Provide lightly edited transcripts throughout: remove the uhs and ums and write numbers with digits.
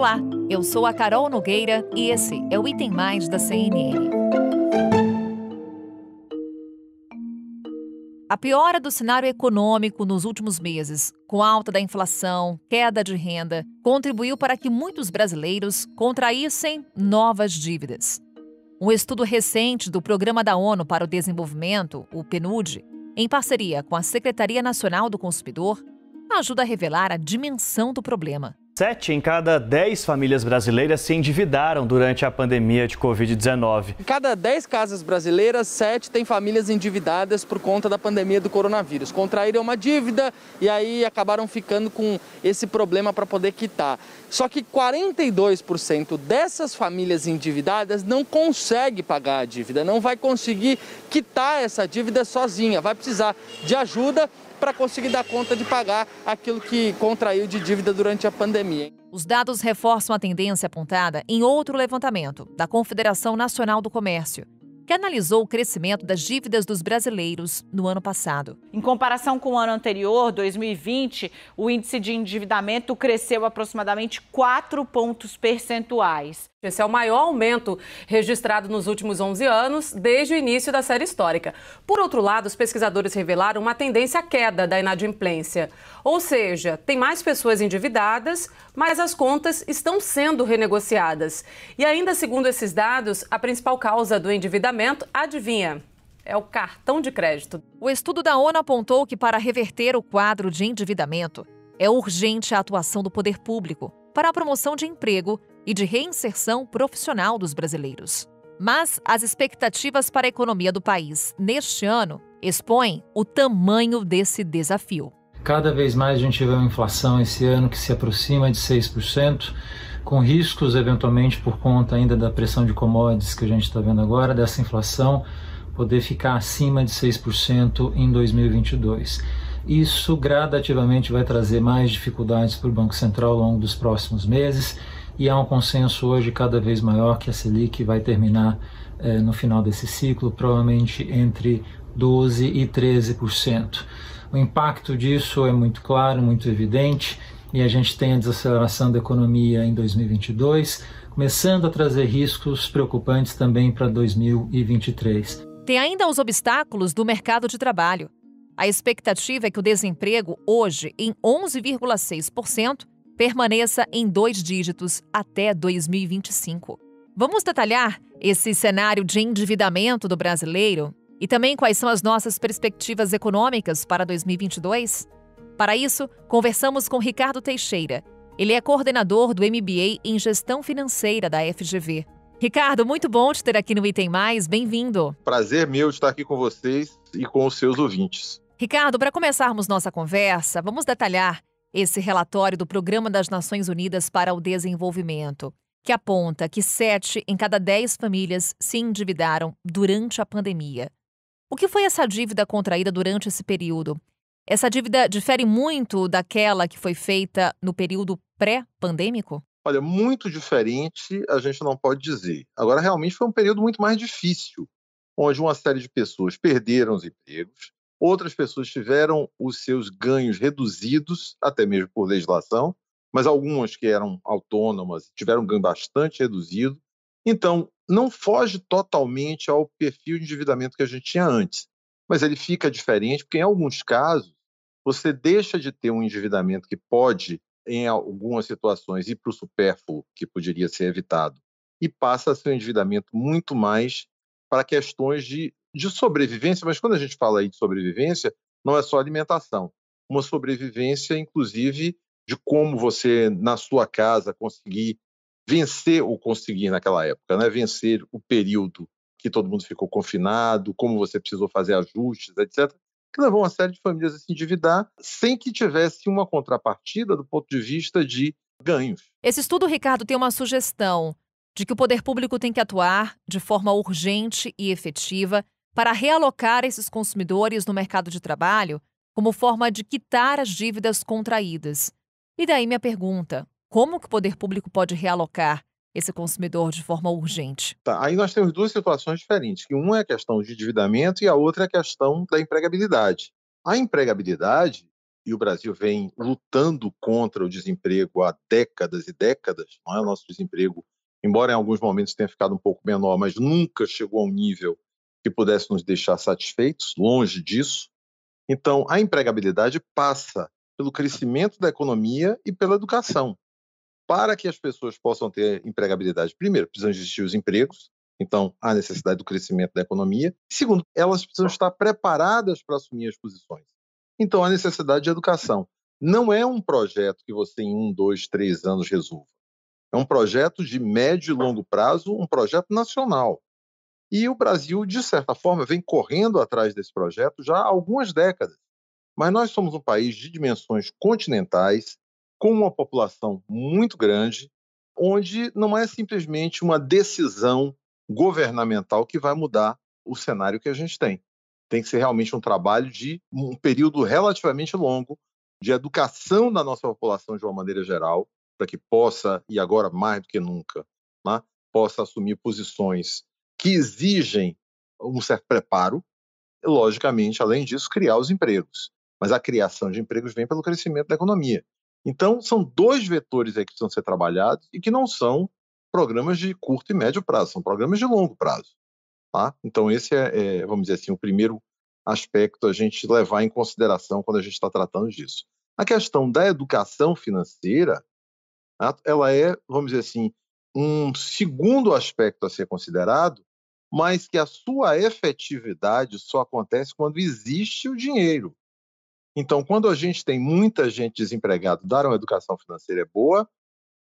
Olá, eu sou a Carol Nogueira e esse é o Item Mais da CNN. A piora do cenário econômico nos últimos meses, com alta da inflação, queda de renda, contribuiu para que muitos brasileiros contraíssem novas dívidas. Um estudo recente do Programa da ONU para o Desenvolvimento, o PNUD, em parceria com a Secretaria Nacional do Consumidor, ajuda a revelar a dimensão do problema. 7 em cada 10 famílias brasileiras se endividaram durante a pandemia de Covid-19. Em cada 10 casas brasileiras, 7 têm famílias endividadas por conta da pandemia do coronavírus. Contraíram uma dívida e aí acabaram ficando com esse problema para poder quitar. Só que 42% dessas famílias endividadas não consegue pagar a dívida, não vai conseguir quitar essa dívida sozinha, vai precisar de ajuda para conseguir dar conta de pagar aquilo que contraiu de dívida durante a pandemia. Os dados reforçam a tendência apontada em outro levantamento da Confederação Nacional do Comércio, que analisou o crescimento das dívidas dos brasileiros no ano passado. Em comparação com o ano anterior, 2020, o índice de endividamento cresceu aproximadamente 4 pontos percentuais. Esse é o maior aumento registrado nos últimos 11 anos, desde o início da série histórica. Por outro lado, os pesquisadores revelaram uma tendência à queda da inadimplência. Ou seja, tem mais pessoas endividadas, mas as contas estão sendo renegociadas. E ainda segundo esses dados, a principal causa do endividamento, adivinha? É o cartão de crédito. O estudo da ONU apontou que para reverter o quadro de endividamento, é urgente a atuação do poder público para a promoção de emprego e de reinserção profissional dos brasileiros. Mas as expectativas para a economia do país neste ano expõem o tamanho desse desafio. Cada vez mais a gente vê uma inflação esse ano que se aproxima de 6%, com riscos eventualmente por conta ainda da pressão de commodities que a gente está vendo agora, dessa inflação poder ficar acima de 6% em 2022. Isso gradativamente vai trazer mais dificuldades para o Banco Central ao longo dos próximos meses e há um consenso hoje cada vez maior que a Selic vai terminar no final desse ciclo, provavelmente entre 12% e 13%. O impacto disso é muito claro, muito evidente, e a gente tem a desaceleração da economia em 2022, começando a trazer riscos preocupantes também para 2023. Tem ainda os obstáculos do mercado de trabalho. A expectativa é que o desemprego, hoje em 11,6%, permaneça em 2 dígitos até 2025. Vamos detalhar esse cenário de endividamento do brasileiro e também quais são as nossas perspectivas econômicas para 2022? Para isso, conversamos com Ricardo Teixeira. Ele é coordenador do MBA em Gestão Financeira da FGV. Ricardo, muito bom te ter aqui no Item Mais. Bem-vindo. Prazer meu estar aqui com vocês e com os seus ouvintes. Ricardo, para começarmos nossa conversa, vamos detalhar esse relatório do Programa das Nações Unidas para o Desenvolvimento, que aponta que 7 em cada 10 famílias se endividaram durante a pandemia. O que foi essa dívida contraída durante esse período? Essa dívida difere muito daquela que foi feita no período pré-pandêmico? Olha, muito diferente a gente não pode dizer. Agora, realmente foi um período muito mais difícil, onde uma série de pessoas perderam os empregos, outras pessoas tiveram os seus ganhos reduzidos, até mesmo por legislação, mas algumas que eram autônomas tiveram um ganho bastante reduzido. Então, não foge totalmente ao perfil de endividamento que a gente tinha antes, mas ele fica diferente porque, em alguns casos, você deixa de ter um endividamento que pode, em algumas situações, ir para o supérfluo, que poderia ser evitado, e passa a ser um endividamento muito mais para questões de sobrevivência, mas quando a gente fala aí de sobrevivência, não é só alimentação, uma sobrevivência, inclusive, de como você, na sua casa, conseguir vencer ou conseguir naquela época, né? Vencer o período que todo mundo ficou confinado, como você precisou fazer ajustes, etc., que levou uma série de famílias a se endividar sem que tivesse uma contrapartida do ponto de vista de ganhos. Esse estudo, Ricardo, tem uma sugestão de que o poder público tem que atuar de forma urgente e efetiva para realocar esses consumidores no mercado de trabalho como forma de quitar as dívidas contraídas. E daí minha pergunta, como que o poder público pode realocar esse consumidor de forma urgente? Aí nós temos 2 situações diferentes, que uma é a questão de endividamento e a outra é a questão da empregabilidade. A empregabilidade, e o Brasil vem lutando contra o desemprego há décadas e décadas, não é? O nosso desemprego, embora em alguns momentos tenha ficado um pouco menor, mas nunca chegou a um nível que pudesse nos deixar satisfeitos, longe disso. Então, a empregabilidade passa pelo crescimento da economia e pela educação. Para que as pessoas possam ter empregabilidade, primeiro, precisam existir os empregos, então há necessidade do crescimento da economia. Segundo, elas precisam estar preparadas para assumir as posições. Então, há necessidade de educação. Não é um projeto que você em 1, 2, 3 anos resolva. É um projeto de médio e longo prazo, um projeto nacional. E o Brasil, de certa forma, vem correndo atrás desse projeto já há algumas décadas. Mas nós somos um país de dimensões continentais, com uma população muito grande, onde não é simplesmente uma decisão governamental que vai mudar o cenário que a gente tem. Tem que ser realmente um trabalho de um período relativamente longo de educação da nossa população de uma maneira geral, para que possa, e agora mais do que nunca, né, possa assumir posições que exigem um certo preparo, e, logicamente, além disso, criar os empregos. Mas a criação de empregos vem pelo crescimento da economia. Então, são 2 vetores aí que precisam ser trabalhados e que não são programas de curto e médio prazo, são programas de longo prazo. Tá? Então, esse vamos dizer assim, o primeiro aspecto a gente levar em consideração quando a gente está tratando disso. A questão da educação financeira, tá? Ela é, vamos dizer assim, um segundo aspecto a ser considerado, mas que a sua efetividade só acontece quando existe o dinheiro. Então, quando a gente tem muita gente desempregada, dar uma educação financeira é boa,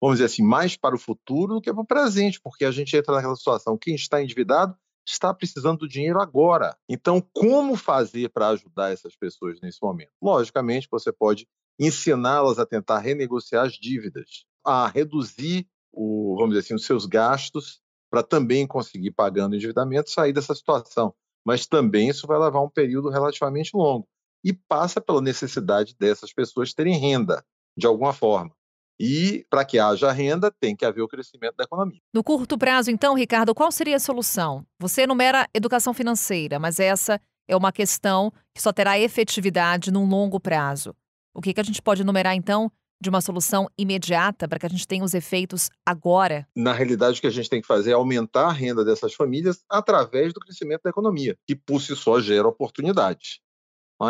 vamos dizer assim, mais para o futuro do que para o presente, porque a gente entra naquela situação, quem está endividado está precisando do dinheiro agora. Então, como fazer para ajudar essas pessoas nesse momento? Logicamente, você pode ensiná-las a tentar renegociar as dívidas, a reduzir, vamos dizer assim, os seus gastos, para também conseguir, pagando o endividamento, sair dessa situação. Mas também isso vai levar um período relativamente longo. E passa pela necessidade dessas pessoas terem renda, de alguma forma. E, para que haja renda, tem que haver o crescimento da economia. No curto prazo, então, Ricardo, qual seria a solução? Você enumera educação financeira, mas essa é uma questão que só terá efetividade num longo prazo. O que a gente pode enumerar, então, de uma solução imediata para que a gente tenha os efeitos agora? Na realidade, o que a gente tem que fazer é aumentar a renda dessas famílias através do crescimento da economia, que por si só gera oportunidades.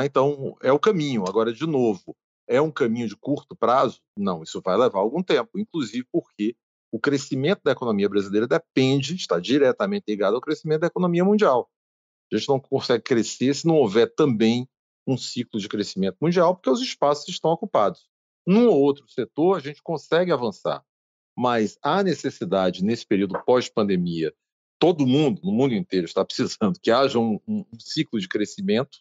Então, é o caminho. Agora, de novo, é um caminho de curto prazo? Não, isso vai levar algum tempo, inclusive porque o crescimento da economia brasileira está diretamente ligado ao crescimento da economia mundial. A gente não consegue crescer se não houver também um ciclo de crescimento mundial, porque os espaços estão ocupados. Num ou outro setor, a gente consegue avançar, mas há necessidade, nesse período pós-pandemia, todo mundo, no mundo inteiro, está precisando que haja um ciclo de crescimento,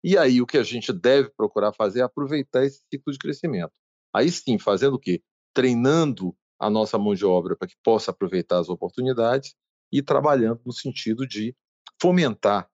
e aí o que a gente deve procurar fazer é aproveitar esse ciclo de crescimento. Aí sim, fazendo o quê? Treinando a nossa mão de obra para que possa aproveitar as oportunidades e trabalhando no sentido de fomentar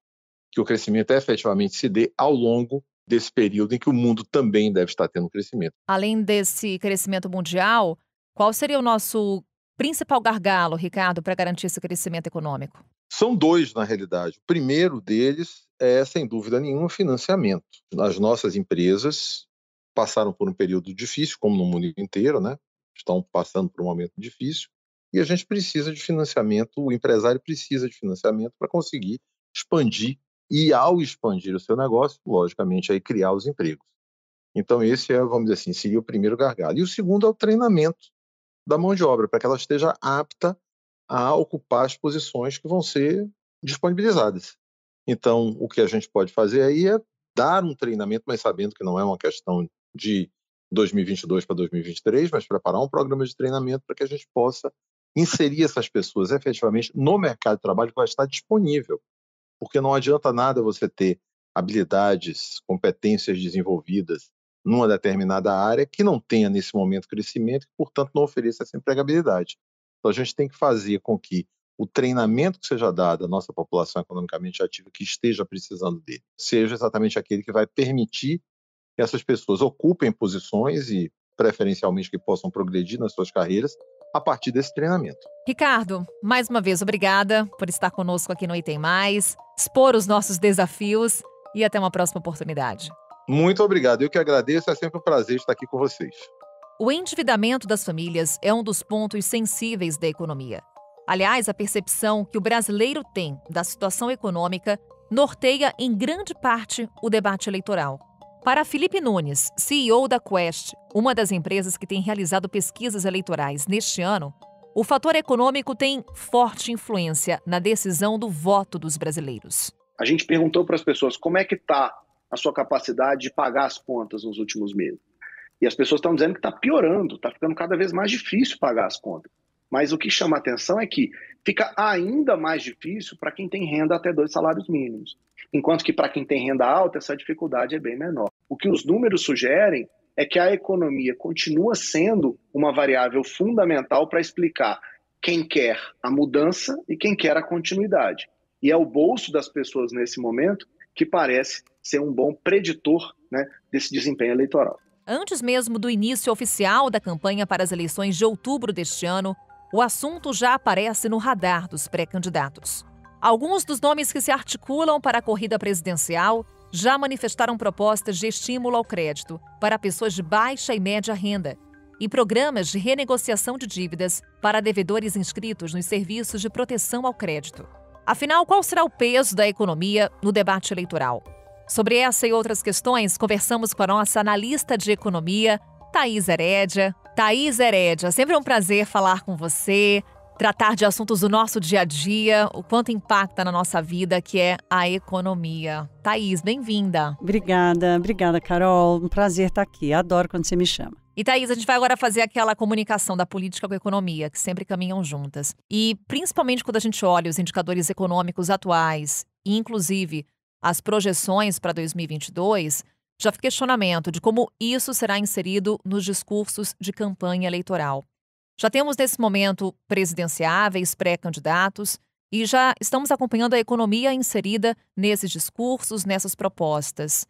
que o crescimento efetivamente se dê ao longo desse período em que o mundo também deve estar tendo crescimento. Além desse crescimento mundial, qual seria o nosso principal gargalo, Ricardo, para garantir esse crescimento econômico? São 2, na realidade. O primeiro deles é, sem dúvida nenhuma, financiamento. As nossas empresas passaram por um período difícil, como no mundo inteiro, né? Estão passando por um momento difícil, e a gente precisa de financiamento, o empresário precisa de financiamento para conseguir expandir, e ao expandir o seu negócio, logicamente, aí criar os empregos. Então esse vamos dizer assim, seria o primeiro gargalo. E o segundo é o treinamento da mão de obra, para que ela esteja apta a ocupar as posições que vão ser disponibilizadas. Então, o que a gente pode fazer aí é dar um treinamento, mas sabendo que não é uma questão de 2022 para 2023, mas preparar um programa de treinamento para que a gente possa inserir essas pessoas efetivamente no mercado de trabalho que vai estar disponível. Porque não adianta nada você ter habilidades, competências desenvolvidas numa determinada área que não tenha nesse momento crescimento e, portanto, não ofereça essa empregabilidade. Então, a gente tem que fazer com que o treinamento que seja dado à nossa população economicamente ativa que esteja precisando dele seja exatamente aquele que vai permitir que essas pessoas ocupem posições e, preferencialmente, que possam progredir nas suas carreiras a partir desse treinamento. Ricardo, mais uma vez, obrigada por estar conosco aqui no Item Mais, expor os nossos desafios e até uma próxima oportunidade. Muito obrigado. Eu que agradeço. É sempre um prazer estar aqui com vocês. O endividamento das famílias é um dos pontos sensíveis da economia. Aliás, a percepção que o brasileiro tem da situação econômica norteia em grande parte o debate eleitoral. Para Felipe Nunes, CEO da Quest, uma das empresas que tem realizado pesquisas eleitorais neste ano, o fator econômico tem forte influência na decisão do voto dos brasileiros. A gente perguntou para as pessoas como é que está a sua capacidade de pagar as contas nos últimos meses. E as pessoas estão dizendo que está piorando, está ficando cada vez mais difícil pagar as contas. Mas o que chama a atenção é que fica ainda mais difícil para quem tem renda até 2 salários mínimos. Enquanto que para quem tem renda alta, essa dificuldade é bem menor. O que os números sugerem é que a economia continua sendo uma variável fundamental para explicar quem quer a mudança e quem quer a continuidade. E é o bolso das pessoas nesse momento que parece ser um bom preditor, né, desse desempenho eleitoral. Antes mesmo do início oficial da campanha para as eleições de outubro deste ano, o assunto já aparece no radar dos pré-candidatos. Alguns dos nomes que se articulam para a corrida presidencial já manifestaram propostas de estímulo ao crédito para pessoas de baixa e média renda e programas de renegociação de dívidas para devedores inscritos nos serviços de proteção ao crédito. Afinal, qual será o peso da economia no debate eleitoral? Sobre essa e outras questões, conversamos com a nossa analista de economia, Thaís Herédia. Thaís Herédia, sempre um prazer falar com você, tratar de assuntos do nosso dia a dia, o quanto impacta na nossa vida, que é a economia. Thaís, bem-vinda. Obrigada, Carol. Um prazer estar aqui. Adoro quando você me chama. E, Thaís, a gente vai agora fazer aquela comunicação da política com a economia, que sempre caminham juntas. E, principalmente quando a gente olha os indicadores econômicos atuais, e inclusive as projeções para 2022, já fica questionamento de como isso será inserido nos discursos de campanha eleitoral. Já temos, nesse momento, presidenciáveis, pré-candidatos, e já estamos acompanhando a economia inserida nesses discursos, nessas propostas.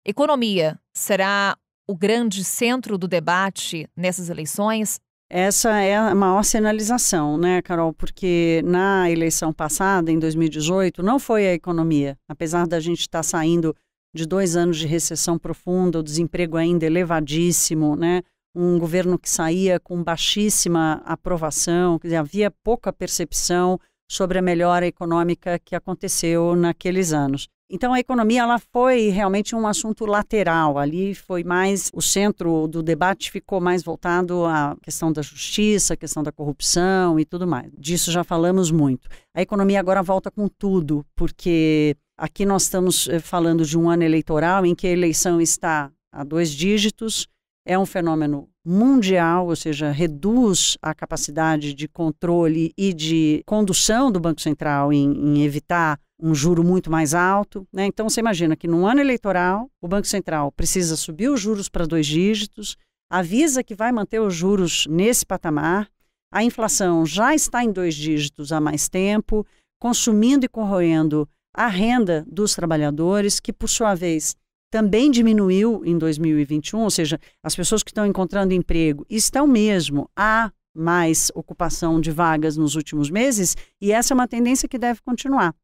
Economia será o grande centro do debate nessas eleições? Essa é a maior sinalização, né, Carol? Porque na eleição passada, em 2018, não foi a economia. Apesar da gente estar saindo de 2 anos de recessão profunda, o desemprego ainda elevadíssimo, né? Um governo que saía com baixíssima aprovação, quer dizer, havia pouca percepção sobre a melhora econômica que aconteceu naqueles anos. Então, a economia ela foi realmente um assunto lateral. Ali foi mais, o centro do debate ficou mais voltado à questão da justiça, à questão da corrupção e tudo mais. Disso já falamos muito. A economia agora volta com tudo, porque aqui nós estamos falando de um ano eleitoral em que a eleição está a 2 dígitos, é um fenômeno mundial, ou seja, reduz a capacidade de controle e de condução do Banco Central em evitar um juro muito mais alto, né? Então, você imagina que num ano eleitoral, o Banco Central precisa subir os juros para 2 dígitos, avisa que vai manter os juros nesse patamar, a inflação já está em 2 dígitos há mais tempo, consumindo e corroendo a renda dos trabalhadores, que, por sua vez, também diminuiu em 2021, ou seja, as pessoas que estão encontrando emprego estão mesmo a mais ocupação de vagas nos últimos meses, e essa é uma tendência que deve continuar.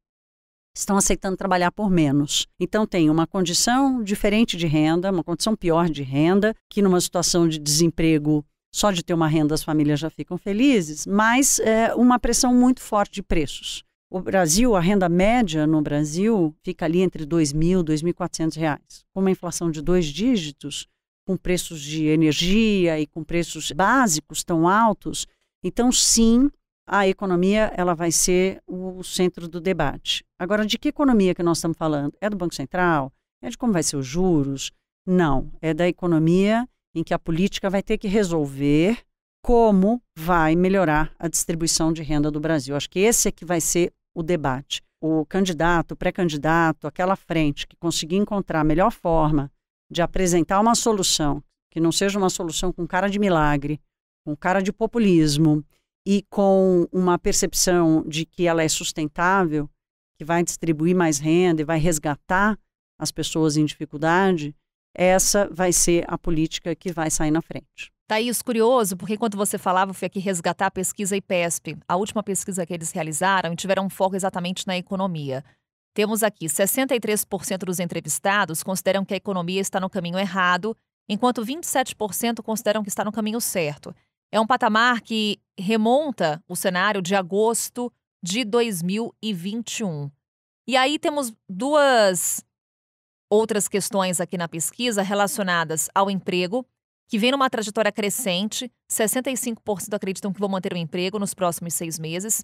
Estão aceitando trabalhar por menos. Então tem uma condição diferente de renda, uma condição pior de renda, que numa situação de desemprego, só de ter uma renda as famílias já ficam felizes, mas uma pressão muito forte de preços. O Brasil, a renda média no Brasil fica ali entre R$2.000 e R$2.400. Com uma inflação de 2 dígitos, com preços de energia e com preços básicos tão altos, então sim, a economia ela vai ser o centro do debate. Agora, de que economia que nós estamos falando? É do Banco Central? É de como vai ser os juros? Não, é da economia em que a política vai ter que resolver como vai melhorar a distribuição de renda do Brasil. Acho que esse é que vai ser o debate. O candidato, o pré-candidato, aquela frente que conseguir encontrar a melhor forma de apresentar uma solução, que não seja uma solução com cara de milagre, com cara de populismo e com uma percepção de que ela é sustentável, que vai distribuir mais renda e vai resgatar as pessoas em dificuldade, essa vai ser a política que vai sair na frente. Thaís, curioso, porque enquanto você falava, eu fui aqui resgatar a pesquisa IPESP, a última pesquisa que eles realizaram, e tiveram um foco exatamente na economia. temos aqui 63% dos entrevistados consideram que a economia está no caminho errado, enquanto 27% consideram que está no caminho certo. É um patamar que remonta o cenário de agosto de 2021. E aí temos duas outras questões aqui na pesquisa relacionadas ao emprego, que vem numa trajetória crescente. 65% acreditam que vão manter o emprego nos próximos 6 meses,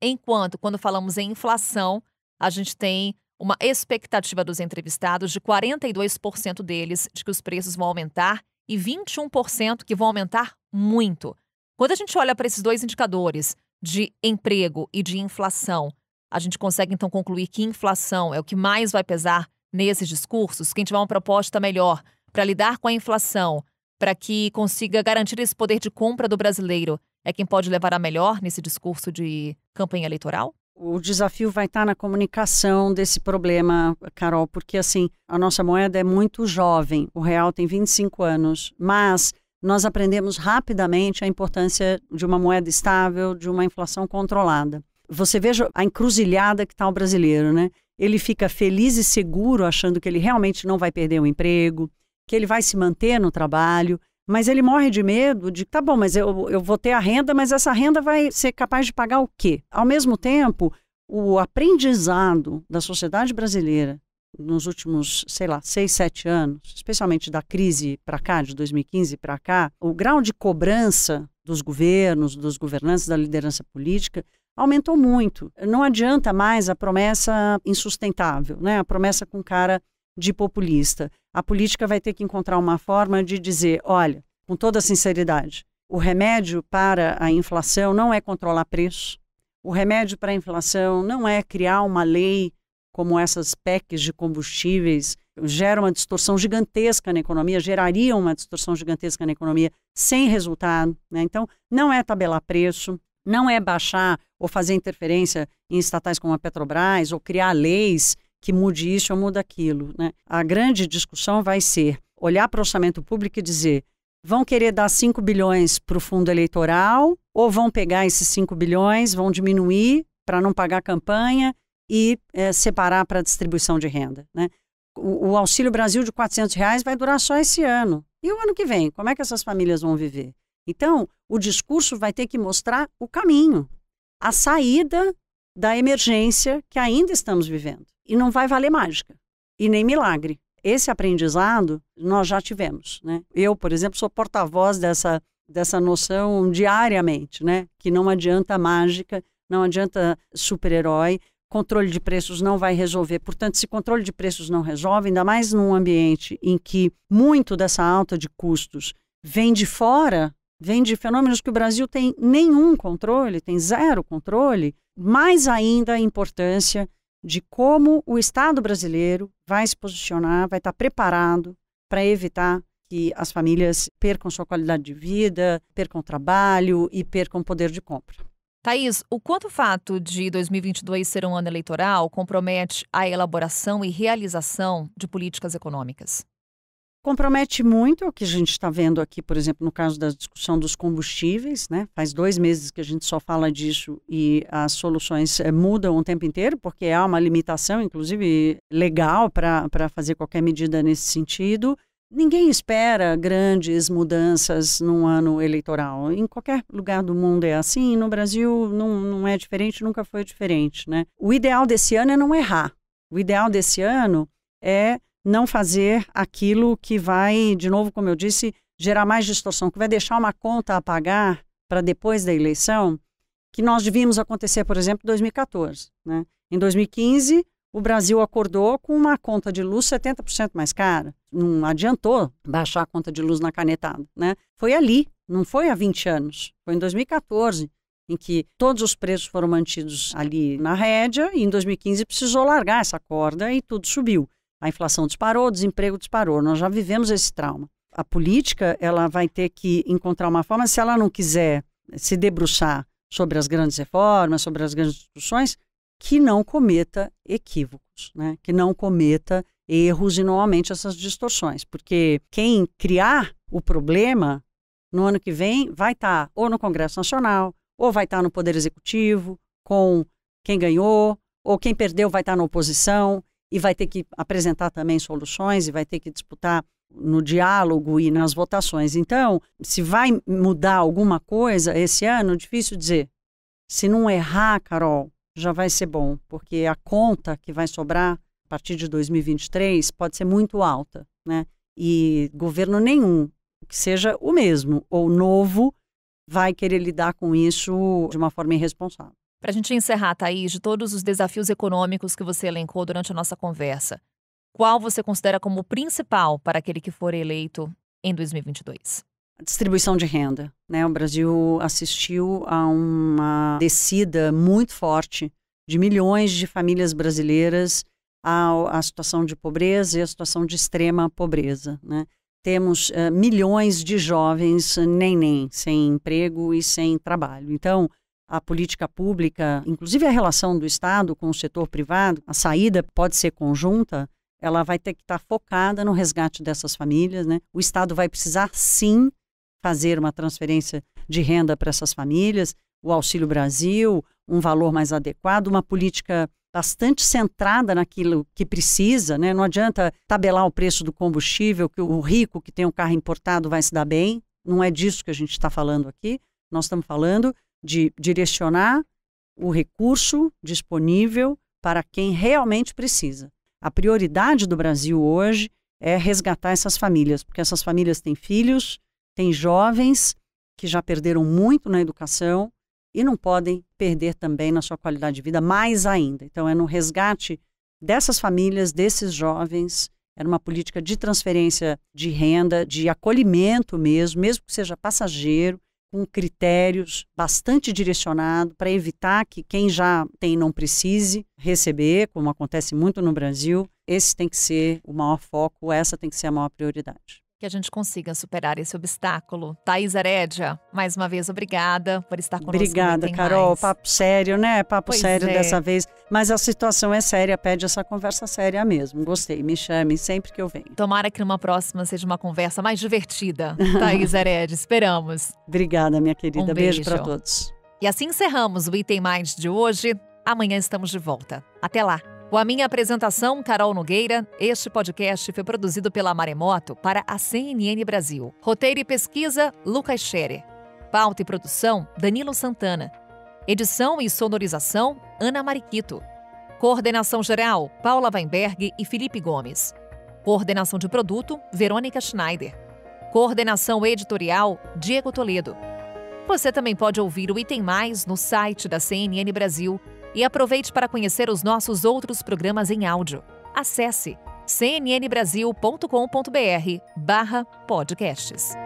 enquanto, quando falamos em inflação, a gente tem uma expectativa dos entrevistados de 42% deles de que os preços vão aumentar e 21% que vão aumentar muito. Quando a gente olha para esses dois indicadores de emprego e de inflação, a gente consegue então concluir que inflação é o que mais vai pesar nesses discursos. Quem tiver uma proposta melhor para lidar com a inflação, para que consiga garantir esse poder de compra do brasileiro, é quem pode levar a melhor nesse discurso de campanha eleitoral? O desafio vai estar na comunicação desse problema, Carol, porque assim, a nossa moeda é muito jovem, o real tem 25 anos, mas nós aprendemos rapidamente a importância de uma moeda estável, de uma inflação controlada. Você veja a encruzilhada que está o brasileiro, né? Ele fica feliz e seguro achando que ele realmente não vai perder o emprego, que ele vai se manter no trabalho, mas ele morre de medo de, tá bom, mas eu vou ter a renda, mas essa renda vai ser capaz de pagar o quê? Ao mesmo tempo, o aprendizado da sociedade brasileira nos últimos, 6, 7 anos, especialmente da crise para cá, de 2015 para cá, o grau de cobrança dos governos, dos governantes, da liderança política, aumentou muito. Não adianta mais a promessa insustentável, né? A promessa com cara de populista. A política vai ter que encontrar uma forma de dizer, olha, com toda sinceridade, o remédio para a inflação não é controlar preço, o remédio para a inflação não é criar uma lei como essas PECs de combustíveis, gera uma distorção gigantesca na economia, gerariam uma distorção gigantesca na economia sem resultado, né? Então, não é tabelar preço, não é baixar ou fazer interferência em estatais como a Petrobras, ou criar leis que mude isso ou muda aquilo, né? A grande discussão vai ser olhar para o orçamento público e dizer, vão querer dar 5 bilhões para o fundo eleitoral ou vão pegar esses 5 bilhões, vão diminuir para não pagar campanha e separar para a distribuição de renda, né? O Auxílio Brasil de R$400 vai durar só esse ano. E o ano que vem, como é que essas famílias vão viver? Então, o discurso vai ter que mostrar o caminho, a saída da emergência que ainda estamos vivendo. E não vai valer mágica, e nem milagre. Esse aprendizado nós já tivemos, né? Eu, por exemplo, sou porta-voz dessa noção diariamente, né? Que não adianta mágica, não adianta super-herói, controle de preços não vai resolver. Portanto, se controle de preços não resolve, ainda mais num ambiente em que muito dessa alta de custos vem de fora, vem de fenômenos que o Brasil tem nenhum controle, tem zero controle, mais ainda a importância de como o Estado brasileiro vai se posicionar, vai estar preparado para evitar que as famílias percam sua qualidade de vida, percam trabalho e percam poder de compra. Thaís, o quanto o fato de 2022 ser um ano eleitoral compromete a elaboração e realização de políticas econômicas? Compromete muito o que a gente está vendo aqui, por exemplo, no caso da discussão dos combustíveis, né? Faz 2 meses que a gente só fala disso e as soluções mudam o tempo inteiro, porque há uma limitação, inclusive legal, para fazer qualquer medida nesse sentido. Ninguém espera grandes mudanças num ano eleitoral. Em qualquer lugar do mundo é assim, no Brasil não é diferente, nunca foi diferente, né? O ideal desse ano é não errar. O ideal desse ano é não fazer aquilo que vai, de novo, como eu disse, gerar mais distorção, que vai deixar uma conta a pagar para depois da eleição, que nós devíamos acontecer, por exemplo, em 2014, né? Em 2015, o Brasil acordou com uma conta de luz 70% mais cara. Não adiantou baixar a conta de luz na canetada, né? Foi ali, não foi há 20 anos. Foi em 2014, em que todos os preços foram mantidos ali na rédea, e em 2015 precisou largar essa corda e tudo subiu. A inflação disparou, o desemprego disparou. Nós já vivemos esse trauma. A política, ela vai ter que encontrar uma forma, se ela não quiser se debruçar sobre as grandes reformas, sobre as grandes discussões, que não cometa equívocos, né? Que não cometa erros e não aumente essas distorções. Porque quem criar o problema no ano que vem vai estar ou no Congresso Nacional, ou vai estar no Poder Executivo, com quem ganhou, ou quem perdeu vai estar na oposição e vai ter que apresentar também soluções e vai ter que disputar no diálogo e nas votações. Então, se vai mudar alguma coisa esse ano, difícil dizer. Se não errar, Carol, já vai ser bom, porque a conta que vai sobrar a partir de 2023 pode ser muito alta, né? E governo nenhum, que seja o mesmo ou novo, vai querer lidar com isso de uma forma irresponsável. Para a gente encerrar, Thaís, de todos os desafios econômicos que você elencou durante a nossa conversa, qual você considera como o principal para aquele que for eleito em 2022? A distribuição de renda, né? O Brasil assistiu a uma descida muito forte de milhões de famílias brasileiras à situação de pobreza e à situação de extrema pobreza, né? Temos milhões de jovens nem sem emprego e sem trabalho. Então, a política pública, inclusive a relação do Estado com o setor privado, a saída pode ser conjunta, ela vai ter que estar focada no resgate dessas famílias, né? O Estado vai precisar, sim, fazer uma transferência de renda para essas famílias, o Auxílio Brasil, um valor mais adequado, uma política bastante centrada naquilo que precisa, né? Não adianta tabelar o preço do combustível, que o rico que tem um carro importado vai se dar bem, não é disso que a gente está falando aqui, nós estamos falando de direcionar o recurso disponível para quem realmente precisa. A prioridade do Brasil hoje é resgatar essas famílias, porque essas famílias têm filhos, têm jovens que já perderam muito na educação e não podem perder também na sua qualidade de vida mais ainda. Então, é no resgate dessas famílias, desses jovens, é numa política de transferência de renda, de acolhimento mesmo que seja passageiro, com critérios bastante direcionados para evitar que quem já tem não precise receber, como acontece muito no Brasil. Esse tem que ser o maior foco, essa tem que ser a maior prioridade. Que a gente consiga superar esse obstáculo. Thaís Herédia, mais uma vez, obrigada por estar conosco. Obrigada, Carol. Mais. Papo sério, né? Papo Pois sério é. dessa vez. Mas a situação é séria, pede essa conversa séria mesmo. Gostei, me chame sempre que eu venho. Tomara que numa próxima seja uma conversa mais divertida. Thaís Herédia, esperamos. Obrigada, minha querida. Um Beijo beijo. para todos. E assim encerramos o Item Mais de hoje. Amanhã estamos de volta. Até lá. Com a minha apresentação, Carol Nogueira, este podcast foi produzido pela Maremoto para a CNN Brasil. Roteiro e pesquisa, Lucas Scherer. Pauta e produção, Danilo Santana. Edição e sonorização, Ana Mariquito. Coordenação geral, Paula Weinberg e Felipe Gomes. Coordenação de produto, Verônica Schneider. Coordenação editorial, Diego Toledo. Você também pode ouvir o Item Mais no site da CNN Brasil e aproveite para conhecer os nossos outros programas em áudio. Acesse cnnbrasil.com.br/podcasts.